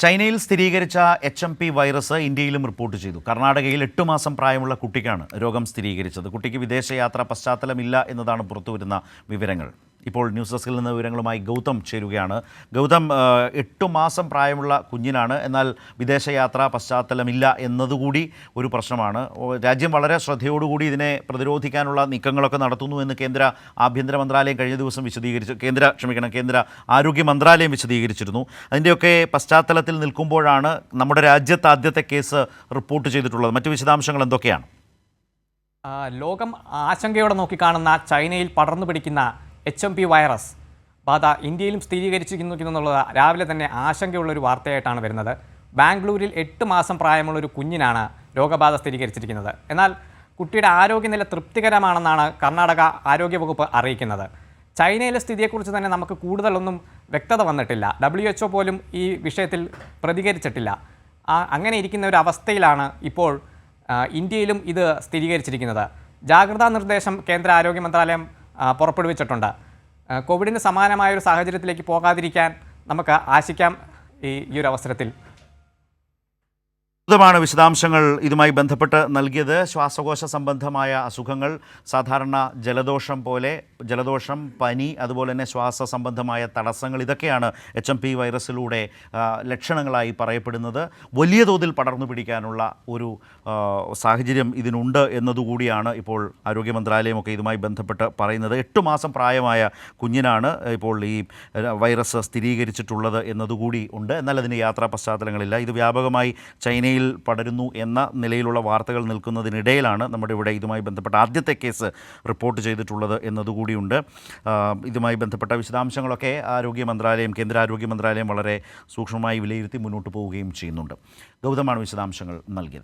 ചൈനയിൽ സ്ഥിരീകരിച്ച HMP virus ഇന്ത്യയിലും റിപ്പോർട്ട് ചെയ്തു. കർണാടകയിൽ 8 മാസം പ്രായമുള്ള കുട്ടിക്കാണ് രോഗം സ്ഥിരീകരിച്ചത്. കുട്ടിക്ക് വിദേശയാത്രാ പശ്ചാത്തലമില്ല എന്നതാണ് പുറത്തുവരുന്ന വിവരങ്ങൾ. ഇപ്പോൾ ന്യൂസ് ഡെസ്കിൽ നിന്ന് വിവരങ്ങളുമായി ഗൗതം ചേരുകയാണ്. ഗൗതം, 8 മാസം പ്രായമുള്ള കുഞ്ഞിനാണ്, എന്നാൽ വിദേശയാത്രാ പശ്ചാത്തലമില്ല എന്നതുകൂടി ഒരു പ്രശ്നമാണ്. രാജ്യം വളരെ ശ്രദ്ധയോടുകൂടി ഇതിനെ പ്രതിരോധിക്കാനുള്ള നീക്കങ്ങളൊക്കെ നടത്തുന്നു എന്ന് കേന്ദ്ര ആഭ്യന്തര മന്ത്രാലയം കഴിഞ്ഞ ദിവസം കേന്ദ്ര ആരോഗ്യ മന്ത്രാലയം വിശദീകരിച്ചിരുന്നു. അതിൻ്റെയൊക്കെ പശ്ചാത്തലത്തിൽ നിൽക്കുമ്പോഴാണ് നമ്മുടെ രാജ്യത്ത് ആദ്യത്തെ കേസ് റിപ്പോർട്ട് ചെയ്തിട്ടുള്ളത്. മറ്റു വിശദാംശങ്ങൾ എന്തൊക്കെയാണ്? ലോകം ആശങ്കയോടെ നോക്കിക്കാണുന്ന ചൈനയിൽ പടർന്നു പിടിക്കുന്ന HMP വൈറസ് ബാധ ഇന്ത്യയിലും സ്ഥിരീകരിച്ചിരിക്കുന്നു എന്നുള്ളത് രാവിലെ തന്നെ ആശങ്കയുള്ളൊരു വാർത്തയായിട്ടാണ് വരുന്നത്. ബാംഗ്ലൂരിൽ 8 മാസം പ്രായമുള്ളൊരു കുഞ്ഞിനാണ് രോഗബാധ സ്ഥിരീകരിച്ചിരിക്കുന്നത്. എന്നാൽ കുട്ടിയുടെ ആരോഗ്യനില തൃപ്തികരമാണെന്നാണ് കർണാടക ആരോഗ്യവകുപ്പ് അറിയിക്കുന്നത്. ചൈനയിലെ സ്ഥിതിയെക്കുറിച്ച് തന്നെ നമുക്ക് കൂടുതലൊന്നും വ്യക്തത വന്നിട്ടില്ല. WHO പോലും ഈ വിഷയത്തിൽ പ്രതികരിച്ചിട്ടില്ല. അങ്ങനെ ഇരിക്കുന്ന ഒരു അവസ്ഥയിലാണ് ഇപ്പോൾ ഇന്ത്യയിലും ഇത് സ്ഥിരീകരിച്ചിരിക്കുന്നത്. ജാഗ്രതാ നിർദ്ദേശം കേന്ദ്ര ആരോഗ്യ മന്ത്രാലയം പുറപ്പെടുവിച്ചിട്ടുണ്ട്. കോവിഡിന് സമാനമായൊരു സാഹചര്യത്തിലേക്ക് പോകാതിരിക്കാൻ നമുക്ക് ആശിക്കാം ഈ ഒരു അവസരത്തിൽ. ാണ് വിശദാംശങ്ങൾ ഇതുമായി ബന്ധപ്പെട്ട് നൽകിയത്. ശ്വാസകോശ സംബന്ധമായ അസുഖങ്ങൾ, സാധാരണ ജലദോഷം, പനി, അതുപോലെ തന്നെ ശ്വാസ സംബന്ധമായ തടസ്സങ്ങൾ, ഇതൊക്കെയാണ് HMP വൈറസിലൂടെ ലക്ഷണങ്ങളായി പറയപ്പെടുന്നത്. വലിയ തോതിൽ പടർന്നു പിടിക്കാനുള്ള ഒരു സാഹചര്യം ഇതിനുണ്ട് എന്നതുകൂടിയാണ് ഇപ്പോൾ ആരോഗ്യ മന്ത്രാലയമൊക്കെ ഇതുമായി ബന്ധപ്പെട്ട് പറയുന്നത്. 8 മാസം പ്രായമായ കുഞ്ഞിനാണ് ഇപ്പോൾ ഈ വൈറസ് സ്ഥിരീകരിച്ചിട്ടുള്ളത് എന്നതുകൂടി ഉണ്ട്. എന്നാൽ അതിന് യാത്രാ പശ്ചാത്തലങ്ങളില്ല. ഇത് വ്യാപകമായി ചൈനയിൽ പടരുന്നു എന്ന നിലയിലുള്ള വാർത്തകൾ നിൽക്കുന്നതിനിടയിലാണ് നമ്മുടെ ഇവിടെ ഇതുമായി ബന്ധപ്പെട്ട ആദ്യത്തെ കേസ് റിപ്പോർട്ട് ചെയ്തിട്ടുള്ളത് എന്നതുകൂടിയുണ്ട്. ഇതുമായി ബന്ധപ്പെട്ട വിശദാംശങ്ങളൊക്കെ കേന്ദ്ര ആരോഗ്യ മന്ത്രാലയം വളരെ സൂക്ഷ്മമായി വിലയിരുത്തി മുന്നോട്ട് പോവുകയും ചെയ്യുന്നുണ്ട്. ഗൗതമാണ് വിശദാംശങ്ങൾ നൽകിയത്.